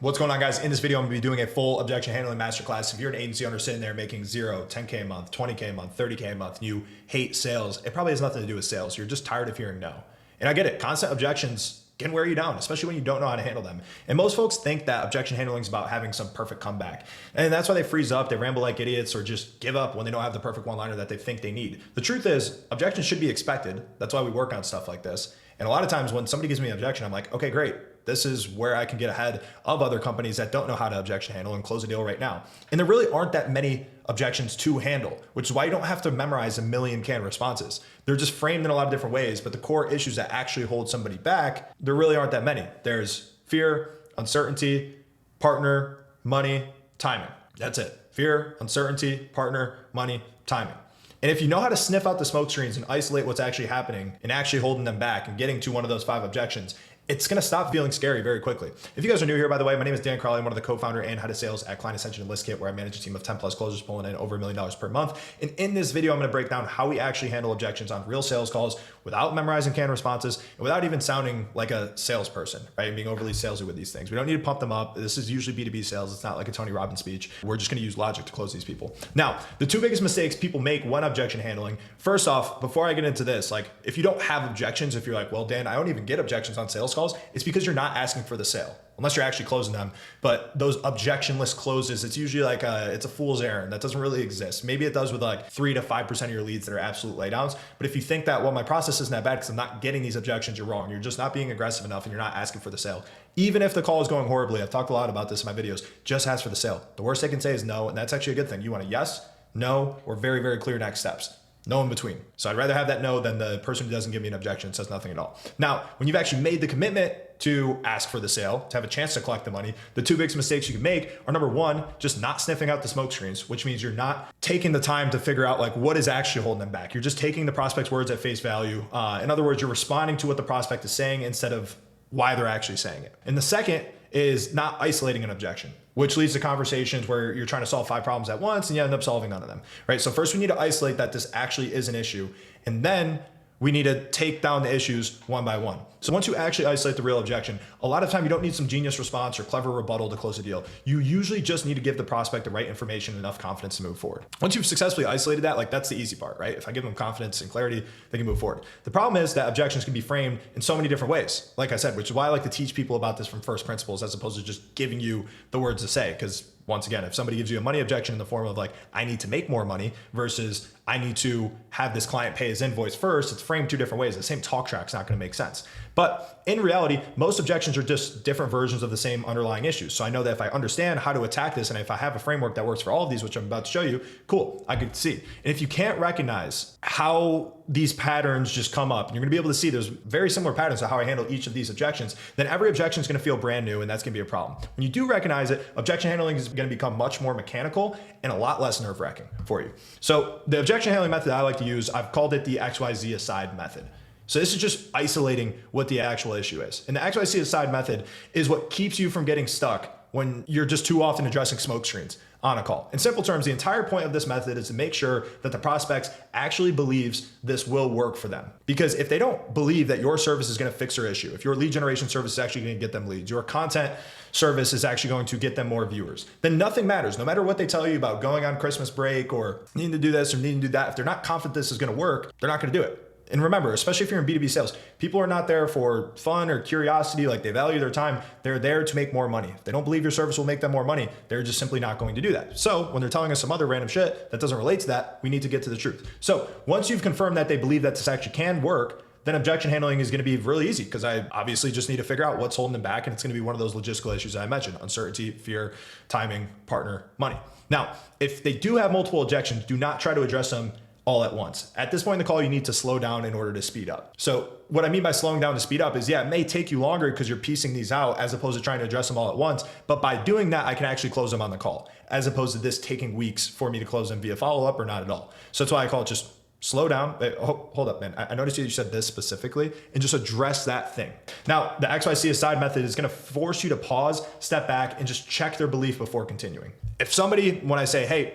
What's going on, guys? In this video, I'm gonna be doing a full objection handling masterclass. If you're an agency owner sitting there making 0, 10K a month, 20K a month, 30K a month, and you hate sales, it probably has nothing to do with sales. You're just tired of hearing no. And I get it. Constant objections can wear you down, especially when you don't know how to handle them. And most folks think that objection handling is about having some perfect comeback. And that's why they freeze up, they ramble like idiots, or just give up when they don't have the perfect one-liner that they think they need. The truth is, objections should be expected. That's why we work on stuff like this. And a lot of times when somebody gives me an objection, I'm like, okay, great. This is where I can get ahead of other companies that don't know how to objection handle and close a deal right now. And there really aren't that many objections to handle, which is why you don't have to memorize a million canned responses. They're just framed in a lot of different ways, but the core issues that actually hold somebody back, there really aren't that many. There's fear, uncertainty, partner, money, timing. That's it. Fear, uncertainty, partner, money, timing. And if you know how to sniff out the smoke screens and isolate what's actually happening and actually holding them back and getting to one of those 5 objections, it's gonna stop feeling scary very quickly. If you guys are new here, by the way, my name is Dan Crowley. I'm one of the co-founder and head of sales at Ascension and ListKit, where I manage a team of 10 plus closers pulling in over $1 million per month. And in this video, I'm gonna break down how we actually handle objections on real sales calls without memorizing canned responses and without even sounding like a salesperson, right? And being overly salesy with these things. We don't need to pump them up. This is usually B2B sales. It's not like a Tony Robbins speech. We're just gonna use logic to close these people. Now, the 2 biggest mistakes people make when objection handling, first off, before I get into this, like if you don't have objections, if you're like, well, Dan, I don't even get objections on sales calls, it's because you're not asking for the sale, unless you're actually closing them. But those objectionless closes, it's usually like it's a fool's errand that doesn't really exist. Maybe it does with like 3 to 5% of your leads that are absolute laydowns. But if you think that, well, my process isn't that bad because I'm not getting these objections, you're wrong. You're just not being aggressive enough and you're not asking for the sale. Even if the call is going horribly, I've talked a lot about this in my videos, just ask for the sale. The worst they can say is no, and that's actually a good thing. You want a yes, no, or very, very clear next steps. No in between. So I'd rather have that no than the person who doesn't give me an objection and says nothing at all. Now, when you've actually made the commitment to ask for the sale, to have a chance to collect the money, the 2 biggest mistakes you can make are, number 1, just not sniffing out the smoke screens, which means you're not taking the time to figure out like what is actually holding them back. You're just taking the prospect's words at face value. In other words, you're responding to what the prospect is saying instead of why they're actually saying it. And the second is not isolating an objection, which leads to conversations where you're trying to solve 5 problems at once and you end up solving none of them, right? So first we need to isolate that this actually is an issue, and then we need to take down the issues one by one. So once you actually isolate the real objection, a lot of time you don't need some genius response or clever rebuttal to close a deal. You usually just need to give the prospect the right information and enough confidence to move forward. Once you've successfully isolated that, like that's the easy part, right? If I give them confidence and clarity, they can move forward. The problem is that objections can be framed in so many different ways, like I said, which is why I like to teach people about this from first principles as opposed to just giving you the words to say. Because once again, if somebody gives you a money objection in the form of like, I need to make more money versus I need to have this client pay his invoice first, it's framed 2 different ways. The same talk track's not gonna make sense. But in reality, most objections are just different versions of the same underlying issues. So I know that if I understand how to attack this and if I have a framework that works for all of these, which I'm about to show you, cool, I could see. And if you can't recognize how these patterns just come up, and you're gonna be able to see there's very similar patterns to how I handle each of these objections, then every objection is gonna feel brand new, and that's gonna be a problem. When you do recognize it, objection handling is gonna become much more mechanical and a lot less nerve-wracking for you. So the objection handling method I like to use, I've called it the XYZ aside method. So this is just isolating what the actual issue is. And the XYZ aside method is what keeps you from getting stuck when you're just too often addressing smoke screens on a call. In simple terms, the entire point of this method is to make sure that the prospects actually believes this will work for them. Because if they don't believe that your service is gonna fix their issue, if your lead generation service is actually gonna get them leads, your content service is actually going to get them more viewers, then nothing matters. No matter what they tell you about going on Christmas break or needing to do this or needing to do that, if they're not confident this is gonna work, they're not gonna do it. And remember, especially if you're in B2B sales, people are not there for fun or curiosity, like they value their time. They're there to make more money. If they don't believe your service will make them more money, they're just simply not going to do that. So when they're telling us some other random shit that doesn't relate to that, we need to get to the truth. So once you've confirmed that they believe that this actually can work, then objection handling is going to be really easy because I obviously just need to figure out what's holding them back. And it's going to be one of those logistical issues that I mentioned: uncertainty, fear, timing, partner, money. Now, if they do have multiple objections, do not try to address them all at once. At this point in the call, you need to slow down in order to speed up. So what I mean by slowing down to speed up is, yeah, it may take you longer because you're piecing these out as opposed to trying to address them all at once. But by doing that, I can actually close them on the call, as opposed to this taking weeks for me to close them via follow-up or not at all. So that's why I call it just slow down. Hold up, man. I noticed you said this specifically, and just address that thing. Now, the XYZ aside method is going to force you to pause, step back, and just check their belief before continuing. If somebody, when I say, hey,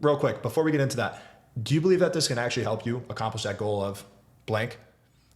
real quick, before we get into that, do you believe that this can actually help you accomplish that goal of blank?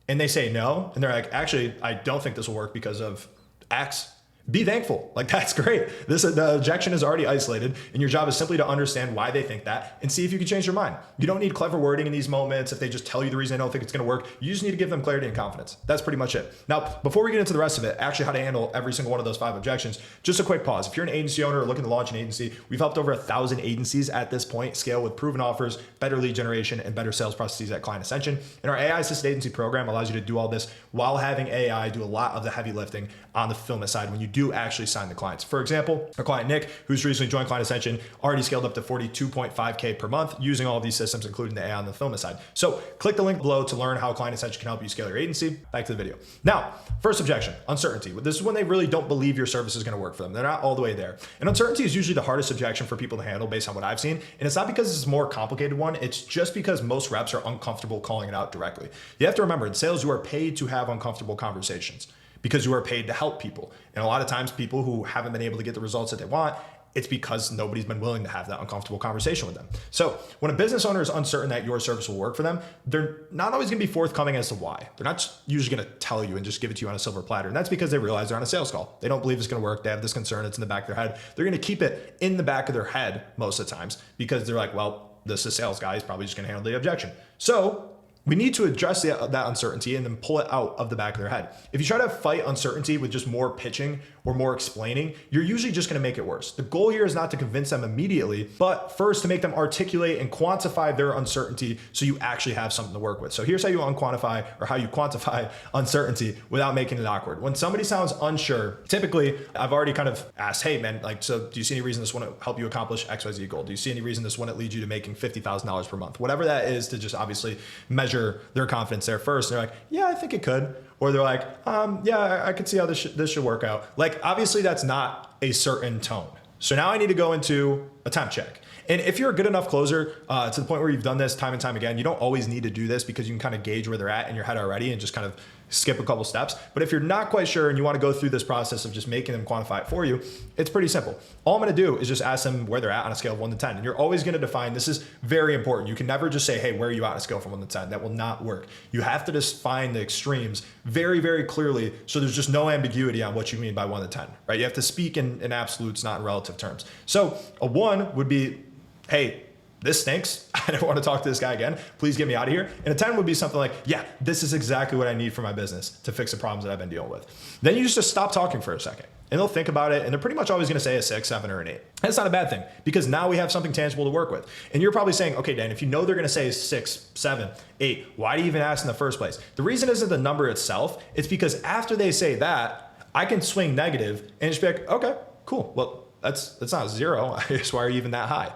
And they say no, and they're like, actually, I don't think this will work because of X. Be thankful. Like, that's great. The objection is already isolated, and your job is simply to understand why they think that and see if you can change their mind. You don't need clever wording in these moments. If they just tell you the reason they don't think it's going to work, you just need to give them clarity and confidence. That's pretty much it. Now, before we get into the rest of it, actually how to handle every single one of those 5 objections, just a quick pause. If you're an agency owner or looking to launch an agency, we've helped over 1,000 agencies at this point scale with proven offers, better lead generation, and better sales processes at Client Ascension. And our AI assisted agency program allows you to do all this while having AI do a lot of the heavy lifting on the fulfillment side when you do actually sign the clients. For example, our client Nick, who's recently joined Client Ascension, already scaled up to 42.5K per month using all of these systems, including the AI on the fulfillment side. So click the link below to learn how Client Ascension can help you scale your agency. Back to the video. Now, first objection, uncertainty. This is when they really don't believe your service is going to work for them. They're not all the way there. And uncertainty is usually the hardest objection for people to handle based on what I've seen. And it's not because it's a more complicated one. It's just because most reps are uncomfortable calling it out directly. You have to remember, in sales, you are paid to have uncomfortable conversations because you are paid to help people. And a lot of times people who haven't been able to get the results that they want, it's because nobody's been willing to have that uncomfortable conversation with them. So when a business owner is uncertain that your service will work for them, they're not always gonna be forthcoming as to why. They're not usually gonna tell you and just give it to you on a silver platter. And that's because they realize they're on a sales call. They don't believe it's gonna work. They have this concern, it's in the back of their head. They're gonna keep it in the back of their head most of the times because they're like, well, this is a sales guy, he's probably just gonna handle the objection. So we need to address that uncertainty and then pull it out of the back of their head. If you try to fight uncertainty with just more pitching or more explaining, you're usually just gonna make it worse. The goal here is not to convince them immediately, but first to make them articulate and quantify their uncertainty so you actually have something to work with. So here's how you quantify uncertainty without making it awkward. When somebody sounds unsure, typically I've already kind of asked, hey man, so do you see any reason this wouldn't help you accomplish XYZ goal? Do you see any reason this wouldn't lead you to making $50,000 per month? Whatever that is, to just obviously measure their confidence there first. And they're like, yeah, I think it could. Or they're like, yeah, I could see how this should work out. Like, obviously that's not a certain tone. So now I need to go into a temp check. And if you're a good enough closer to the point where you've done this time and time again, you don't always need to do this because you can kind of gauge where they're at in your head already and just kind of skip a couple steps. But if you're not quite sure and you want to go through this process of just making them quantify it for you, it's pretty simple. All I'm going to do is just ask them where they're at on a scale of 1 to 10. And you're always going to define, this is very important. You can never just say, hey, where are you at on a scale from 1 to 10? That will not work. You have to define the extremes very, very clearly so there's just no ambiguity on what you mean by 1 to 10, right? You have to speak in absolutes, not in relative terms. So a 1 would be, hey, this stinks. I never want to talk to this guy again. Please get me out of here. And a 10 would be something like, yeah, this is exactly what I need for my business to fix the problems that I've been dealing with. Then you just stop talking for a second and they'll think about it. And they're pretty much always going to say a 6, 7, or an 8. That's not a bad thing because now we have something tangible to work with. And you're probably saying, okay, Dan, if you know they're going to say 6, 7, 8, why do you even ask in the first place? The reason isn't the number itself. It's because after they say that, I can swing negative and just be like, okay, cool. Well, that's not 0. I guess why are you even that high?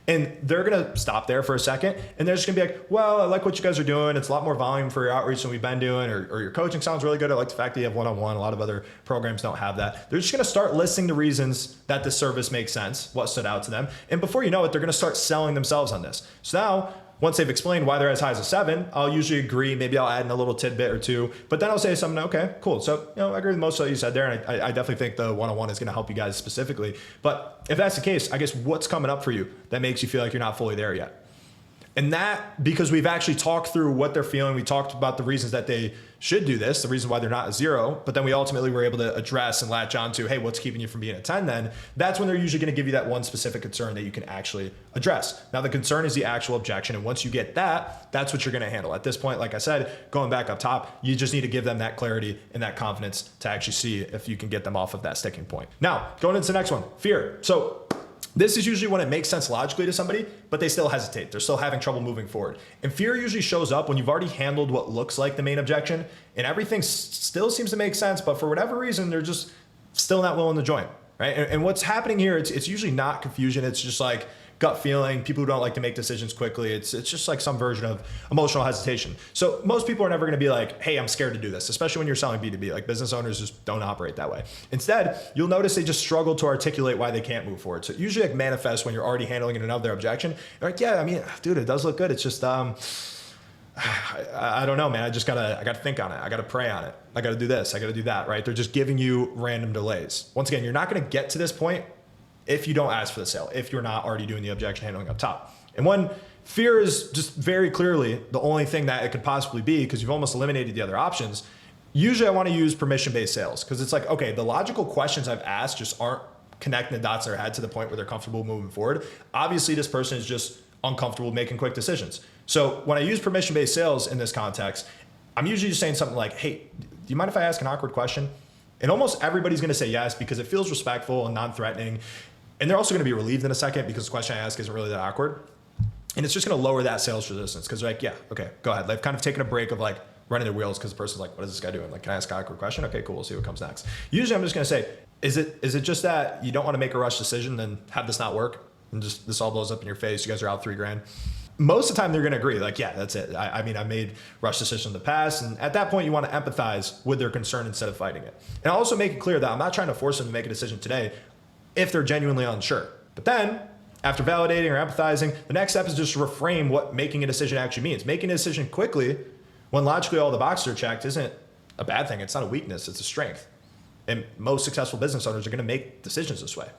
And they're going to stop there for a second and they're just going to be like, well, I like what you guys are doing. It's a lot more volume for your outreach than we've been doing, or your coaching sounds really good. I like the fact that you have one-on-one. A lot of other programs don't have that. They're just going to start listing the reasons that the service makes sense, what stood out to them. And before you know it, they're going to start selling themselves on this. So now, once they've explained why they're as high as a 7, I'll usually agree. Maybe I'll add in a little tidbit or 2, but then I'll say something, okay, cool. So, I agree with most of what you said there. And I definitely think the one-on-one is going to help you guys specifically. But if that's the case, I guess what's coming up for you that makes you feel like you're not fully there yet? And that, because we've actually talked through what they're feeling, we talked about the reasons that they should do this, the reason why they're not a 0, but then we ultimately were able to address and latch on to, hey, what's keeping you from being a 10 then? That's when they're usually going to give you that one specific concern that you can actually address. Now, the concern is the actual objection. And once you get that, that's what you're going to handle. At this point, like I said, going back up top, you just need to give them that clarity and that confidence to actually see if you can get them off of that sticking point. Now, going into the next one, fear. So this is usually when it makes sense logically to somebody, but they still hesitate. They're still having trouble moving forward. And fear usually shows up when you've already handled what looks like the main objection and everything still seems to make sense, but for whatever reason, they're just still not willing to join, right? And what's happening here, it's usually not confusion. It's just like gut feeling, people who don't like to make decisions quickly. It's just like some version of emotional hesitation. So most people are never going to be like, hey, I'm scared to do this, especially when you're selling B2B. Like, business owners just don't operate that way. Instead, you'll notice they just struggle to articulate why they can't move forward. So it usually like manifests when you're already handling it of their objection. You're like, yeah, I mean, dude, it does look good. It's just, I don't know, man. I gotta think on it. I gotta pray on it. I gotta do this. I gotta do that, right? They're just giving you random delays. Once again, you're not going to get to this point if you don't ask for the sale, if you're not already doing the objection handling up top. And when fear is just very clearly the only thing that it could possibly be, because you've almost eliminated the other options, Usually I want to use permission-based sales because it's like, okay, the logical questions I've asked just aren't connecting the dots in their head to the point where they're comfortable moving forward. Obviously, this person is just uncomfortable making quick decisions. So when I use permission-based sales in this context, I'm usually just saying something like, hey, do you mind if I ask an awkward question? And almost everybody's going to say yes because it feels respectful and non-threatening. And they're also going to be relieved in a second because the question I ask isn't really that awkward. And it's just going to lower that sales resistance because they're like, yeah, okay, go ahead. They've kind of taken a break of like running their wheels because the person's like, what is this guy doing? Like, can I ask an awkward question? Okay, cool. We'll see what comes next. Usually I'm just going to say, is it just that you don't want to make a rush decision and have this not work? And just this all blows up in your face. You guys are out $3,000. Most of the time they're going to agree. Like, yeah, that's it. I mean, I made rush decisions in the past. And at that point you want to empathize with their concern instead of fighting it. And I'll also make it clear that I'm not trying to force them to make a decision today if they're genuinely unsure. But then after validating or empathizing, the next step is just to reframe what making a decision actually means. Making a decision quickly when logically all the boxes are checked isn't a bad thing. It's not a weakness. It's a strength. And most successful business owners are going to make decisions this way.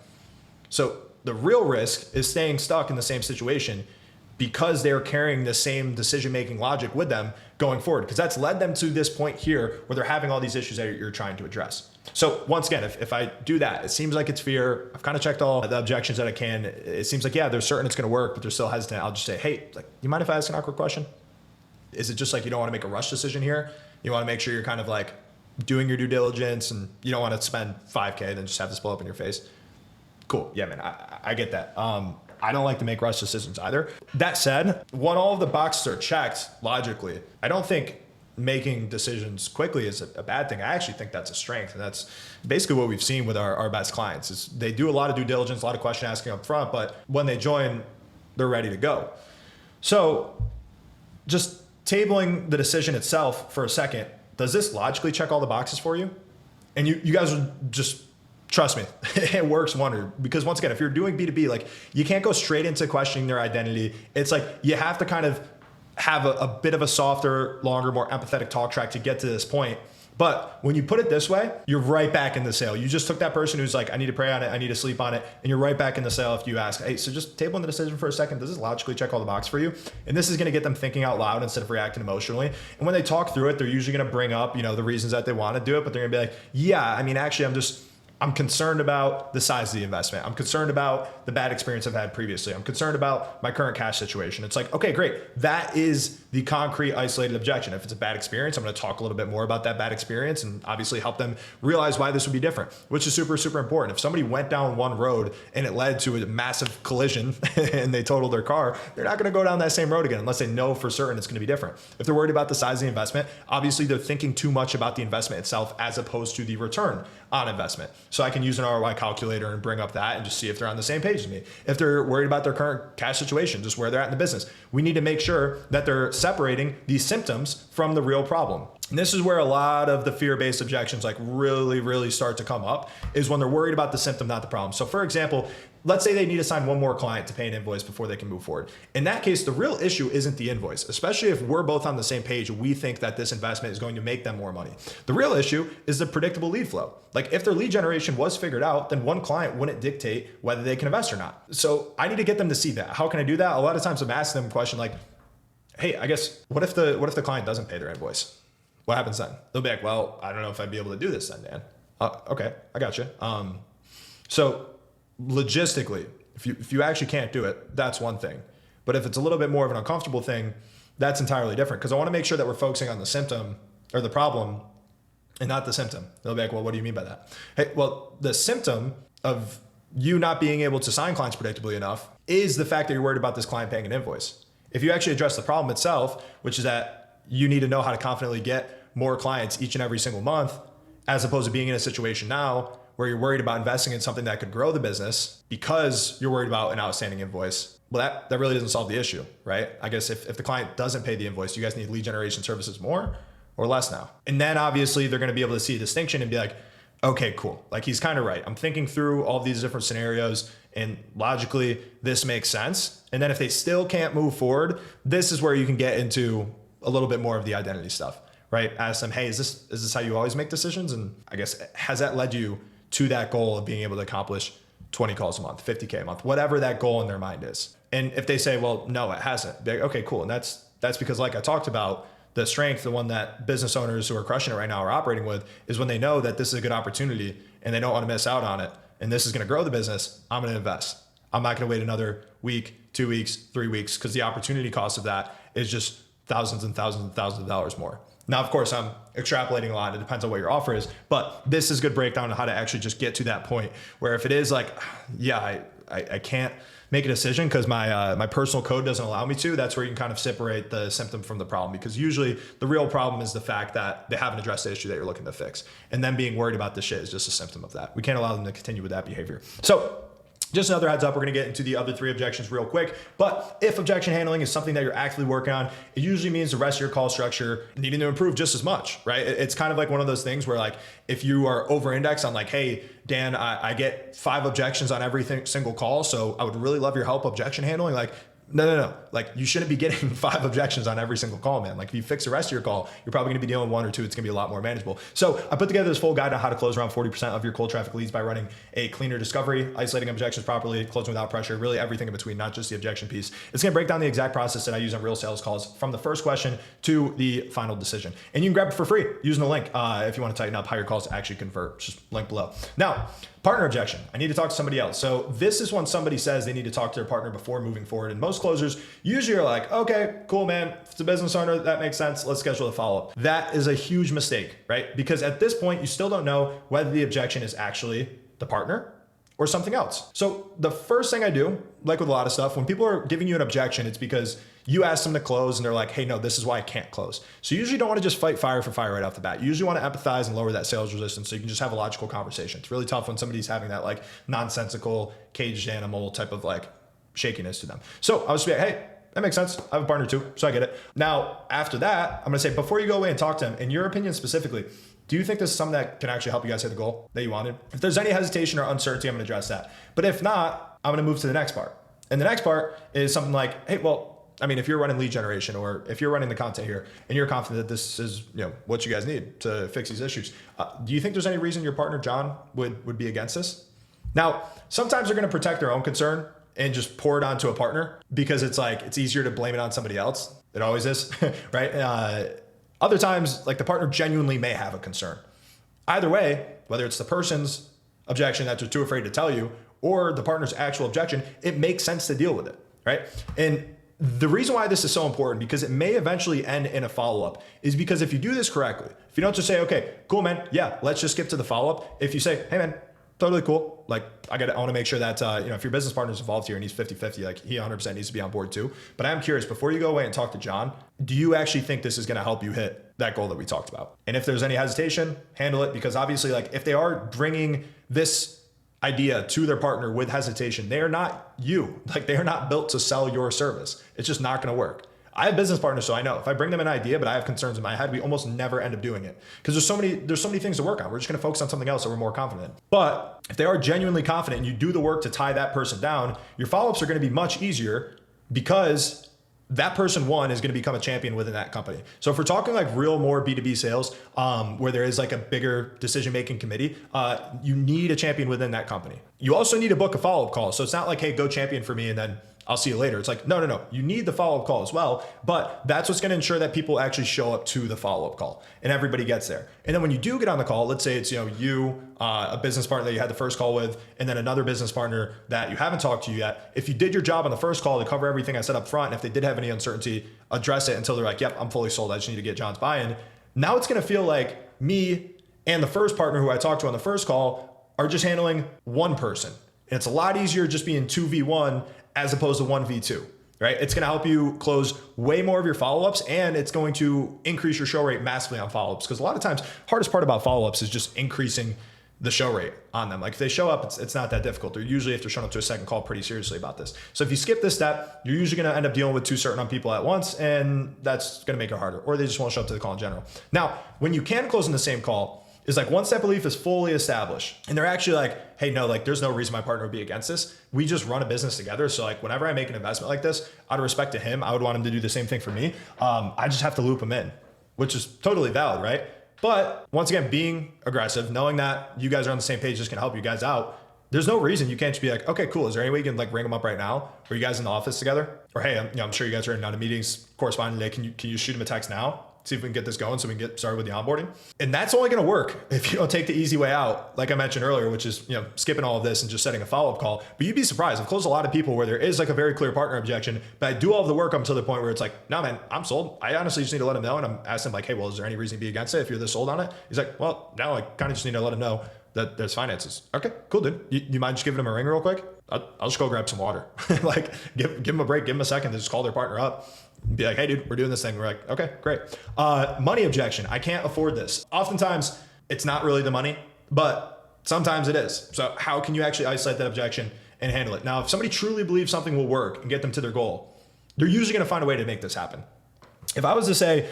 So the real risk is staying stuck in the same situation because they're carrying the same decision-making logic with them going forward, because that's led them to this point here where they're having all these issues that you're trying to address. So once again, if I do that, it seems like it's fear. I've kind of checked all the objections that I can. It seems like, yeah, they're certain it's going to work, but they're still hesitant. I'll just say, hey, like, you mind if I ask an awkward question? Is it just like you don't want to make a rush decision here? You want to make sure you're kind of like doing your due diligence and you don't want to spend $5K then just have this blow up in your face? Cool. Yeah, man, I get that. I don't like to make rush decisions either. That said, when all of the boxes are checked logically, I don't think making decisions quickly is a bad thing. I actually think that's a strength. And that's basically what we've seen with our best clients is they do a lot of due diligence, a lot of question asking up front, but when they join, they're ready to go. So just tabling the decision itself for a second, does this logically check all the boxes for you? And you guys are just, trust me, it works wonder. Because once again, if you're doing B2B, like you can't go straight into questioning their identity. It's like you have to kind of have a bit of a softer, longer, more empathetic talk track to get to this point. But when you put it this way, you're right back in the sale. You just took that person who's like, I need to pray on it, I need to sleep on it, and you're right back in the sale if you ask, hey, so just tabling the decision for a second, does this logically check all the boxes for you? And this is gonna get them thinking out loud instead of reacting emotionally. And when they talk through it, they're usually gonna bring up, the reasons that they wanna do it, but they're gonna be like, yeah, I mean, actually, I'm concerned about the size of the investment. I'm concerned about the bad experience I've had previously. I'm concerned about my current cash situation. It's like, okay, great. That is the concrete isolated objection. If it's a bad experience, I'm going to talk a little bit more about that bad experience and obviously help them realize why this would be different, which is super, super important. If somebody went down one road and it led to a massive collision and they totaled their car, they're not going to go down that same road again unless they know for certain it's going to be different. If they're worried about the size of the investment, obviously they're thinking too much about the investment itself as opposed to the return on investment. So I can use an ROI calculator and bring up that and just see if they're on the same page as me. If they're worried about their current cash situation, just where they're at in the business, we need to make sure that they're separating these symptoms from the real problem. And this is where a lot of the fear-based objections like really start to come up, is when they're worried about the symptom, not the problem. So for example, let's say they need to sign one more client to pay an invoice before they can move forward. In that case, the real issue isn't the invoice, especially if we're both on the same page. We think that this investment is going to make them more money. The real issue is the predictable lead flow. Like if their lead generation was figured out, then one client wouldn't dictate whether they can invest or not. So I need to get them to see that. How can I do that? A lot of times I'm asking them a question like, hey, I guess, what if the client doesn't pay their invoice? What happens then? They'll be like, well, I don't know if I'd be able to do this then, Dan. Okay, I got you. So logistically, if you actually can't do it, that's one thing. But if it's a little bit more of an uncomfortable thing, that's entirely different, because I want to make sure that we're focusing on the symptom or the problem and not the symptom. They'll be like, well, what do you mean by that? Hey, well, the symptom of you not being able to sign clients predictably enough is the fact that you're worried about this client paying an invoice. If you actually address the problem itself, which is that you need to know how to confidently get more clients each and every single month, as opposed to being in a situation now where you're worried about investing in something that could grow the business because you're worried about an outstanding invoice. Well, that really doesn't solve the issue, right? I guess if the client doesn't pay the invoice, you guys need lead generation services more or less now? And then obviously they're going to be able to see a distinction and be like, okay, cool. Like he's kind of right. I'm thinking through all these different scenarios and logically this makes sense. And then if they still can't move forward, this is where you can get into a little bit more of the identity stuff, right? Ask them, hey, is this how you always make decisions? And I guess, has that led you to that goal of being able to accomplish 20 calls a month, 50K a month, whatever that goal in their mind is? And if they say, well, no, it hasn't, be like, okay, cool. And that's because, like I talked about, The strength, the one that business owners who are crushing it right now are operating with, is when they know that this is a good opportunity and they don't want to miss out on it. And this is going to grow the business. I'm going to invest. I'm not going to wait another week, 2 weeks, 3 weeks, because the opportunity cost of that is just thousands and thousands and thousands of dollars more. Now, of course, I'm extrapolating a lot. It depends on what your offer is, but this is a good breakdown on how to actually just get to that point where if it is like, yeah, I can't make a decision because my personal code doesn't allow me to, that's where you can kind of separate the symptom from the problem, because usually the real problem is the fact that they haven't addressed the issue that you're looking to fix. And then being worried about this shit is just a symptom of that. We can't allow them to continue with that behavior. So just another heads up, we're gonna get into the other 3 objections real quick. But if objection handling is something that you're actively working on, it usually means the rest of your call structure needing to improve just as much, right? It's kind of like one of those things where like, if you are over indexed on like, hey, Dan, I get 5 objections on every single call, so I would really love your help objection handling. Like, no. Like you shouldn't be getting 5 objections on every single call, man. Like if you fix the rest of your call, you're probably gonna be dealing with 1 or 2. It's gonna be a lot more manageable. So I put together this full guide on how to close around 40% of your cold traffic leads by running a cleaner discovery, isolating objections properly, closing without pressure, really everything in between, not just the objection piece. It's gonna break down the exact process that I use on real sales calls from the first question to the final decision. And you can grab it for free using the link if you wanna tighten up how your calls actually convert, just link below. Now, partner objection. I need to talk to somebody else. So this is when somebody says they need to talk to their partner before moving forward. And most closers usually are like, okay, cool, man. If it's a business owner, that makes sense. Let's schedule a follow-up. That is a huge mistake, right? Because at this point, you still don't know whether the objection is actually the partner or something else. So the first thing I do, like with a lot of stuff, when people are giving you an objection, it's because you ask them to close and they're like, hey, no, this is why I can't close. So you usually don't want to just fight fire for fire right off the bat. You usually want to empathize and lower that sales resistance so you can just have a logical conversation. It's really tough when somebody's having that like nonsensical caged animal type of like shakiness to them. So I was like, hey, that makes sense. I have a partner too, so I get it. Now, after that, I'm gonna say, before you go away and talk to them, in your opinion specifically, do you think this is something that can actually help you guys hit the goal that you wanted? If there's any hesitation or uncertainty, I'm gonna address that. But if not, I'm gonna move to the next part. And the next part is something like, hey, well, I mean, if you're running lead generation or if you're running the content here and you're confident that this is, what you guys need to fix these issues, do you think there's any reason your partner, John, would be against this? Now, sometimes they're going to protect their own concern and just pour it onto a partner because it's like, it's easier to blame it on somebody else. It always is, right? Other times, like the partner genuinely may have a concern. Either way, whether it's the person's objection that they're too afraid to tell you or the partner's actual objection, it makes sense to deal with it, right? And the reason why this is so important, because it may eventually end in a follow-up, is because if you do this correctly, if you don't just say, okay, cool, man, yeah, let's just skip to the follow-up. If you say, hey, man, totally cool. Like, I want to make sure that, if your business partner's involved here and he's 50-50, like he 100% needs to be on board too. But I'm curious, before you go away and talk to John, do you actually think this is going to help you hit that goal that we talked about? And if there's any hesitation, handle it, because obviously, like, if they are bringing this idea to their partner with hesitation, they are not you. Like, they are not built to sell your service. It's just not going to work. I have business partners, so I know if I bring them an idea, but I have concerns in my head, we almost never end up doing it because there's so many things to work on. We're just going to focus on something else that we're more confident in. But if they are genuinely confident and you do the work to tie that person down, your follow-ups are going to be much easier because that person, one, is going to become a champion within that company. So if we're talking like real more B2B sales, where there is like a bigger decision-making committee, you need a champion within that company. You also need to book a follow-up call. So it's not like, hey, go champion for me and then I'll see you later. It's like, no. You need the follow-up call as well, but that's what's going to ensure that people actually show up to the follow-up call and everybody gets there. And then when you do get on the call, let's say it's, a business partner that you had the first call with, and then another business partner that you haven't talked to yet. If you did your job on the first call to cover everything I said up front, and if they did have any uncertainty, address it until they're like, yep, I'm fully sold. I just need to get John's buy-in. Now it's going to feel like me and the first partner who I talked to on the first call are just handling one person. And it's a lot easier just being 2v1 as opposed to 1v2, right? It's going to help you close way more of your follow-ups, and it's going to increase your show rate massively on follow-ups. Because a lot of times, hardest part about follow-ups is just increasing the show rate on them. Like if they show up, it's not that difficult. They're usually, if they're showing up to a second call, pretty seriously about this. So if you skip this step, you're usually going to end up dealing with 2 certain people at once, and that's going to make it harder. Or they just won't show up to the call in general. Now, when you can close in the same call, is like once that belief is fully established and they're actually like, hey, no, like there's no reason my partner would be against this. We just run a business together. So like whenever I make an investment like this, out of respect to him, I would want him to do the same thing for me. I just have to loop him in, which is totally valid, right? But once again, being aggressive, knowing that you guys are on the same page, just can help you guys out. There's no reason you can't just be like, okay, cool. Is there any way you can like ring them up right now? Are you guys in the office together? Or hey, I'm sure you guys are in on a meetings corresponding today. Can you shoot him a text now? see if we can get this going so we can get started with the onboarding. And that's only going to work if you don't take the easy way out, like I mentioned earlier, which is, skipping all of this and just setting a follow-up call. But you'd be surprised. I've closed a lot of people where there is like a very clear partner objection, but I do all of the work up until the point where it's like, no, man, I'm sold. I honestly just need to let him know. And I'm asking him like, hey, well, is there any reason to be against it if you're this sold on it? He's like, well, no, I kind of just need to let him know that there's finances. Okay, cool, dude. You mind just giving him a ring real quick? I'll just go grab some water. Like give him a break, give him a second to just call their partner up. Be like, hey, dude, we're doing this thing. We're like, okay, great. Money objection. I can't afford this. Oftentimes, it's not really the money, but sometimes it is. So how can you actually isolate that objection and handle it? Now, if somebody truly believes something will work and get them to their goal, they're usually going to find a way to make this happen. If I was to say,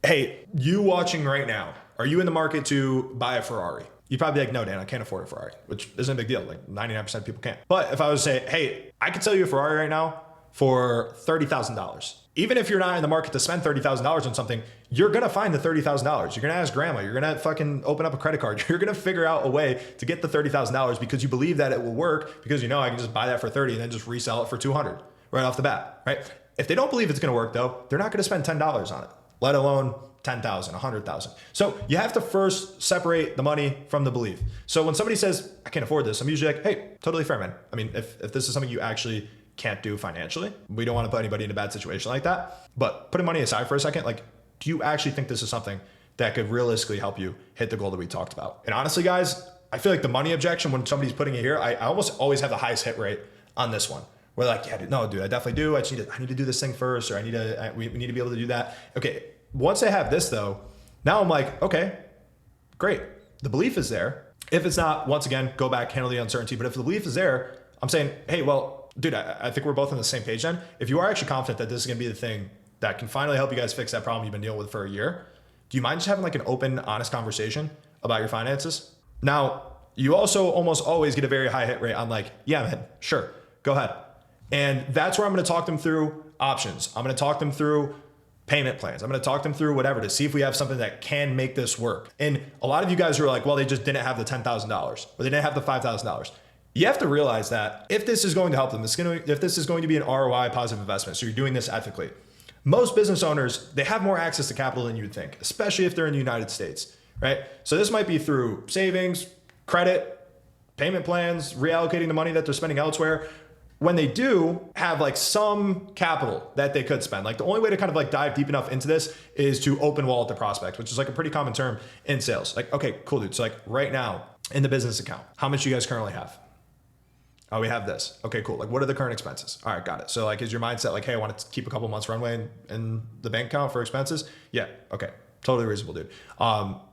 hey, you watching right now, are you in the market to buy a Ferrari? You'd probably be like, no, Dan, I can't afford a Ferrari, which isn't a big deal. Like 99% of people can't. But if I was to say, hey, I could sell you a Ferrari right now for $30,000. Even if you're not in the market to spend $30,000 on something, you're going to find the $30,000. You're going to ask grandma, you're going to fucking open up a credit card. You're going to figure out a way to get the $30,000 because you believe that it will work because I can just buy that for 30 and then just resell it for 200 right off the bat, right? If they don't believe it's going to work though, they're not going to spend $10 on it, let alone 10,000, 100,000. So you have to first separate the money from the belief. So when somebody says, I can't afford this, I'm usually like, hey, totally fair, man. I mean, if this is something you actually can't do financially, we don't want to put anybody in a bad situation like that. But putting money aside for a second, like, do you actually think this is something that could realistically help you hit the goal that we talked about? And honestly, guys, I feel like the money objection, when somebody's putting it here, I almost always have the highest hit rate on this one. We're like, yeah, dude, no, dude, I definitely do. I need to do this thing first, or we need to be able to do that. Okay. Once I have this though, now I'm like, okay, great. The belief is there. If it's not, once again, go back, handle the uncertainty. But if the belief is there, I'm saying, hey, well, dude, I think we're both on the same page then. If you are actually confident that this is going to be the thing that can finally help you guys fix that problem you've been dealing with for a year, do you mind just having like an open, honest conversation about your finances? Now, you also almost always get a very high hit rate on like, yeah, man, sure, go ahead. And that's where I'm going to talk them through options. I'm going to talk them through payment plans. I'm going to talk them through whatever to see if we have something that can make this work. And a lot of you guys are like, well, they just didn't have the $10,000 or they didn't have the $5,000. You have to realize that if this is going to help them, if this is going to be an ROI positive investment, so you're doing this ethically. Most business owners, they have more access to capital than you'd think, especially if they're in the United States, right? So this might be through savings, credit, payment plans, reallocating the money that they're spending elsewhere. When they do have like some capital that they could spend, like the only way to kind of like dive deep enough into this is to open wallet the prospect, which is like a pretty common term in sales. Like, okay, cool, dude. So like right now in the business account, how much do you guys currently have? Oh, we have this. Okay, cool. Like what are the current expenses? All right, got it. So like, is your mindset like, hey, I want to keep a couple months runway in the bank account for expenses? Yeah. Okay. Totally reasonable, dude.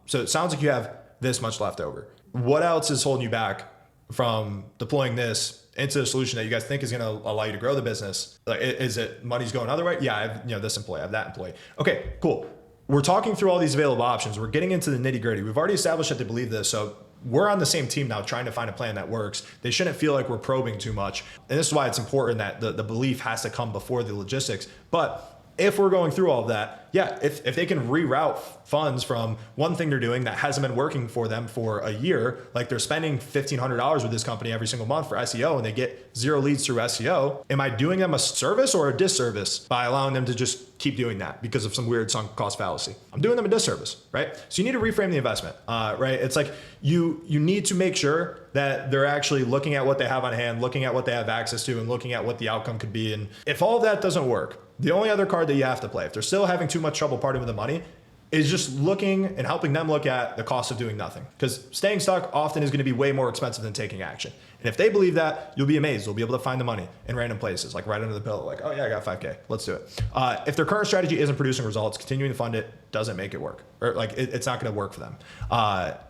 So it sounds like you have this much left over. What else is holding you back from deploying this into a solution that you guys think is going to allow you to grow the business? Like, is it money's going other way? Yeah, I have this employee, I have that employee. Okay, cool. We're talking through all these available options. We're getting into the nitty gritty. We've already established that they believe this. So we're on the same team now trying to find a plan that works. They shouldn't feel like we're probing too much. And this is why it's important that the belief has to come before the logistics. But if we're going through all of that, yeah, if they can reroute funds from one thing they're doing that hasn't been working for them for a year, like they're spending $1,500 with this company every single month for SEO and they get 0 leads through SEO, am I doing them a service or a disservice by allowing them to just keep doing that because of some weird sunk cost fallacy? I'm doing them a disservice, right? So you need to reframe the investment, right? It's like you need to make sure that they're actually looking at what they have on hand, looking at what they have access to, and looking at what the outcome could be. And if all of that doesn't work, the only other card that you have to play, if they're still having too much trouble parting with the money, is just looking and helping them look at the cost of doing nothing. Because staying stuck often is going to be way more expensive than taking action. And if they believe that, you'll be amazed. They'll be able to find the money in random places, like right under the pillow, like, oh yeah, I got 5K, let's do it. If their current strategy isn't producing results, continuing to fund it doesn't make it work. Or like it's not going to work for them.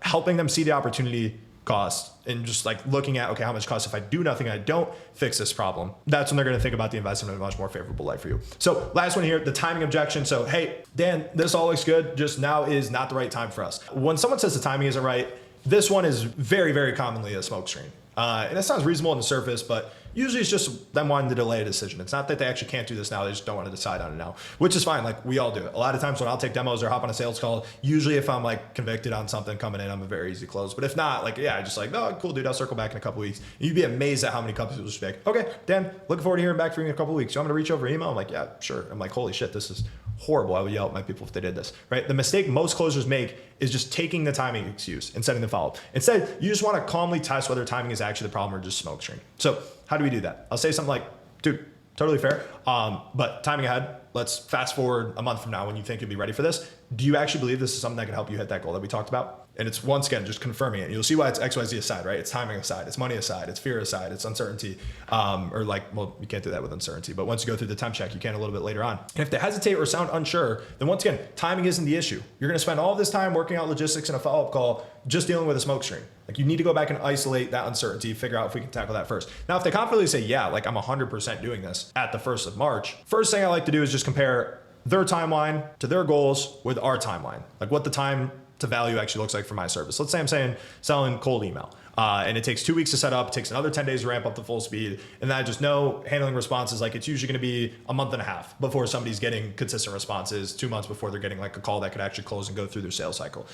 Helping them see the opportunity cost and just like looking at, okay, how much costs if I do nothing, I don't fix this problem. That's when they're going to think about the investment in a much more favorable light for you. So last one here, the timing objection. So, hey, Dan, this all looks good. Just now is not the right time for us. When someone says the timing isn't right, this one is very, very commonly a smokescreen. And that sounds reasonable on the surface, but usually it's just them wanting to delay a decision. It's not that they actually can't do this now. They just don't want to decide on it now, which is fine. Like we all do it. A lot of times when I'll take demos or hop on a sales call, usually if I'm like convicted on something coming in, I'm a very easy close. But if not, like, yeah, I just like, oh, cool, dude, I'll circle back in a couple weeks. And you'd be amazed at how many companies will just be like, okay, Dan, looking forward to hearing back from you in a couple weeks. You want me to reach over email? I'm like, yeah, sure. I'm like, holy shit, this is horrible. I would yell at my people if they did this, right? The mistake most closers make is just taking the timing excuse and setting the follow-up. Instead, you just want to calmly test whether timing is actually the problem or just smoke screen. So how do we do that? I'll say something like, dude, totally fair. But timing ahead, let's fast forward a month from now when you think you'll be ready for this. Do you actually believe this is something that can help you hit that goal that we talked about? And it's once again, just confirming it. You'll see why it's XYZ aside, right? It's timing aside, it's money aside, it's fear aside, it's uncertainty. Well, you can't do that with uncertainty, but once you go through the temp check, you can a little bit later on. And if they hesitate or sound unsure, then once again, timing isn't the issue. You're gonna spend all this time working out logistics in a follow-up call, just dealing with a smoke screen. Like you need to go back and isolate that uncertainty, figure out if we can tackle that first. Now, if they confidently say, yeah, like I'm 100% doing this at the 1st of March, first thing I like to do is just compare their timeline to their goals with our timeline. Like what the time to value actually looks like for my service. Let's say I'm selling cold email. And it takes 2 weeks to set up, it takes another 10 days to ramp up to full speed. And I just know handling responses, like it's usually gonna be a month and a half before somebody's getting consistent responses, 2 months before they're getting like a call that could actually close and go through their sales cycle.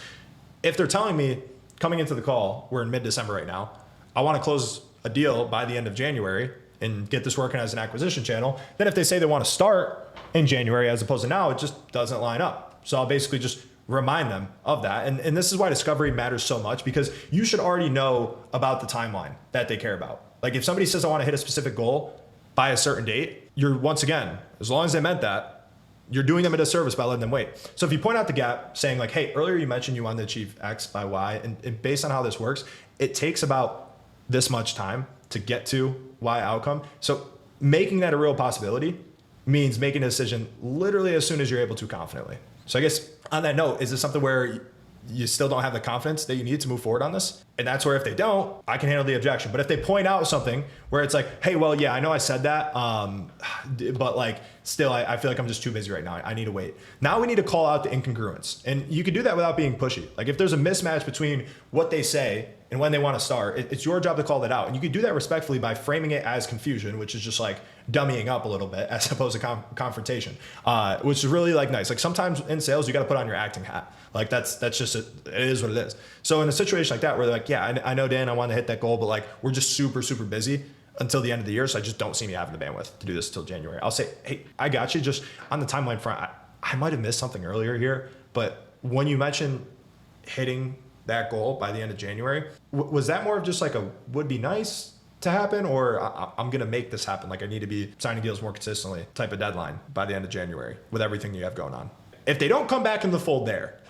If they're telling me coming into the call, we're in mid-December right now, I wanna close a deal by the end of January and get this working as an acquisition channel, then if they say they wanna start in January as opposed to now, it just doesn't line up. So I'll basically just remind them of that. And this is why discovery matters so much, because you should already know about the timeline that they care about. Like if somebody says I want to hit a specific goal by a certain date, you're once again, as long as they meant that, you're doing them a disservice by letting them wait. So if you point out the gap saying like, hey, earlier you mentioned you wanted to achieve X by Y, and based on how this works, it takes about this much time to get to Y outcome. So making that a real possibility means making a decision literally as soon as you're able to confidently. So I guess on that note, is this something where you still don't have the confidence that you need to move forward on this? And that's where if they don't, I can handle the objection. But if they point out something where it's like, hey, well, yeah, I know I said that, but like still, I feel like I'm just too busy right now. I need to wait. Now we need to call out the incongruence. And you can do that without being pushy. Like if there's a mismatch between what they say and when they want to start, it's your job to call that out. And you can do that respectfully by framing it as confusion, which is just like dummying up a little bit as opposed to confrontation, which is really like nice. Like sometimes in sales, you got to put on your acting hat. Like that's just, it is what it is. So in a situation like that, where they're like, yeah, I know, Dan, I want to hit that goal, but like, we're just super, super busy until the end of the year. So I just don't see me having the bandwidth to do this until January. I'll say, hey, I got you. Just on the timeline front, I might've missed something earlier here, but when you mentioned hitting that goal by the end of January, was that more of just like a would be nice to happen, or I'm going to make this happen? Like I need to be signing deals more consistently type of deadline by the end of January with everything you have going on. If they don't come back in the fold there,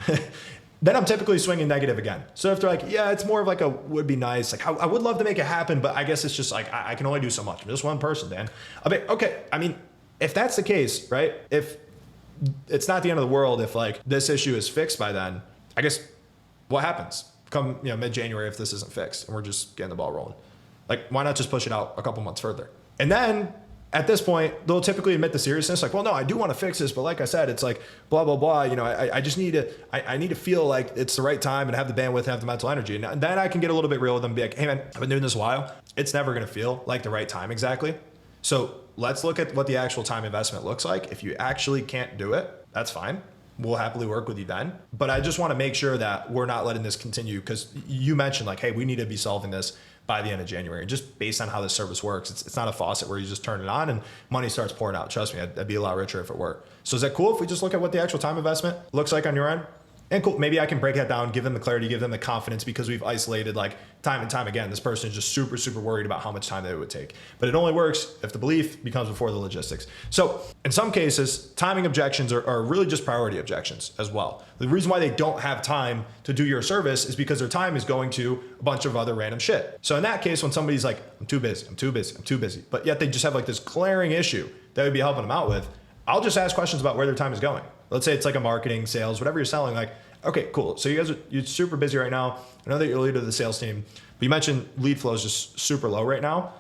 then I'm typically swinging negative again. So if they're like, yeah, it's more of like a would be nice. Like I would love to make it happen, but I guess it's just like, I can only do so much. I'm just one person, Dan. Okay. I mean, if that's the case, right? If it's not the end of the world, if like this issue is fixed by then, I guess what happens come, mid-January if this isn't fixed and we're just getting the ball rolling? Like, why not just push it out a couple months further? And then at this point, they'll typically admit the seriousness. Like, well, no, I do want to fix this, but like I said, it's like blah, blah, blah. I just need to, I need to feel like it's the right time and have the bandwidth and have the mental energy. And then I can get a little bit real with them and be like, hey man, I've been doing this a while. It's never going to feel like the right time exactly. So let's look at what the actual time investment looks like. If you actually can't do it, that's fine. We'll happily work with you then. But I just want to make sure that we're not letting this continue, because you mentioned like, hey, we need to be solving this by the end of January. Just based on how this service works, it's not a faucet where you just turn it on and money starts pouring out. Trust me, I'd be a lot richer if it were. So is that cool if we just look at what the actual time investment looks like on your end? And cool, maybe I can break that down, give them the clarity, give them the confidence, because we've isolated like time and time again, this person is just super, super worried about how much time it would take. But it only works if the belief becomes before the logistics. So in some cases, timing objections are really just priority objections as well. The reason why they don't have time to do your service is because their time is going to a bunch of other random shit. So in that case, when somebody's like, I'm too busy, but yet they just have like this glaring issue that would be helping them out with, I'll just ask questions about where their time is going. Let's say it's like a marketing, sales, whatever you're selling. Like, okay, cool. So you're super busy right now. I know that you're leader of the sales team, but you mentioned lead flow is just super low right now.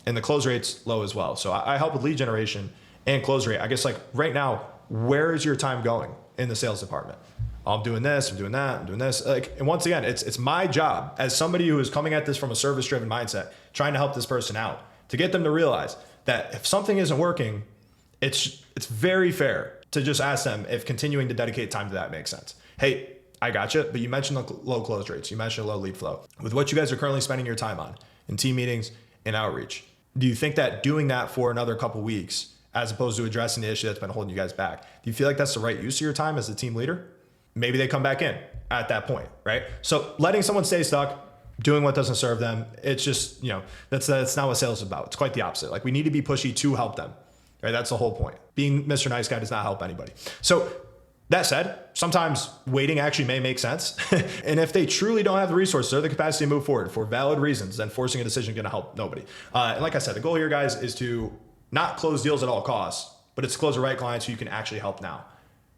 And the close rate's low as well. So I help with lead generation and close rate. I guess like right now, where is your time going in the sales department? I'm doing this, I'm doing that, I'm doing this. Like, and once again, it's my job as somebody who is coming at this from a service-driven mindset, trying to help this person out, to get them to realize that if something isn't working, it's very fair to just ask them if continuing to dedicate time to that makes sense. Hey, I got you, but you mentioned low close rates. You mentioned low lead flow. With what you guys are currently spending your time on in team meetings and outreach, do you think that doing that for another couple weeks as opposed to addressing the issue that's been holding you guys back. Do you feel like that's the right use of your time as the team leader? Maybe they come back in at that point, right? So letting someone stay stuck, doing what doesn't serve them, it's just, that's not what sales is about. It's quite the opposite. Like, we need to be pushy to help them, right? That's the whole point. Being Mr. Nice Guy does not help anybody. So that said, sometimes waiting actually may make sense. And if they truly don't have the resources or the capacity to move forward for valid reasons, then forcing a decision is going to help nobody. And like I said, the goal here, guys, is to not close deals at all costs, but it's to close the right clients who you can actually help now.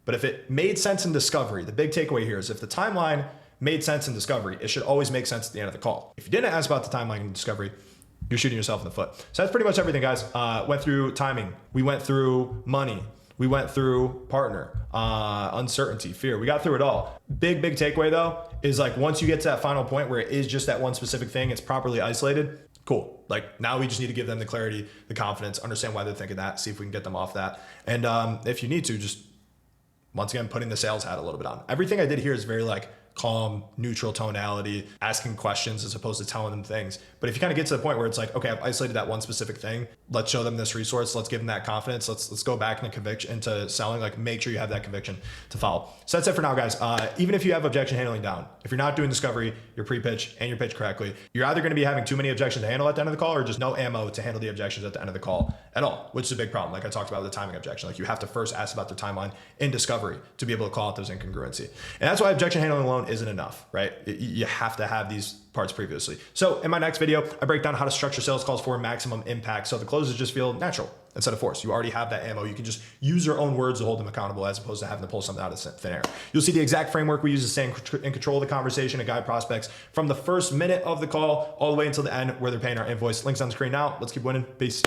But if it made sense in discovery, the big takeaway here is if the timeline made sense in discovery, it should always make sense at the end of the call. If you didn't ask about the timeline in discovery, you're shooting yourself in the foot. So that's pretty much everything, guys. Went through timing. We went through money. We went through partner, uncertainty, fear. We got through it all. Big takeaway though, is like once you get to that final point where it is just that one specific thing, it's properly isolated, cool. Like now we just need to give them the clarity, the confidence, understand why they're thinking that, see if we can get them off that. And if you need to, just once again, putting the sales hat a little bit on. Everything I did here is very like calm, neutral tonality, asking questions as opposed to telling them things. But if you kind of get to the point where it's like, okay, I've isolated that one specific thing, let's show them this resource, let's give them that confidence, let's go back into conviction, into selling, like make sure you have that conviction to follow. So that's it for now, guys. Even if you have objection handling down, if you're not doing discovery, your pre-pitch and your pitch correctly, you're either going to be having too many objections to handle at the end of the call or just no ammo to handle the objections at the end of the call at all, which is a big problem. Like I talked about with the timing objection, like you have to first ask about their timeline in discovery to be able to call out those incongruency. And that's why objection handling alone isn't enough, right? You have to have these parts previously. So in my next video, I break down how to structure sales calls for maximum impact so the closes just feel natural instead of forced. You already have that ammo. You can just use your own words to hold them accountable as opposed to having to pull something out of thin air. You'll see the exact framework we use to stay in control of the conversation and guide prospects from the first minute of the call all the way until the end where they're paying our invoice. Links on the screen now. Let's keep winning. Peace.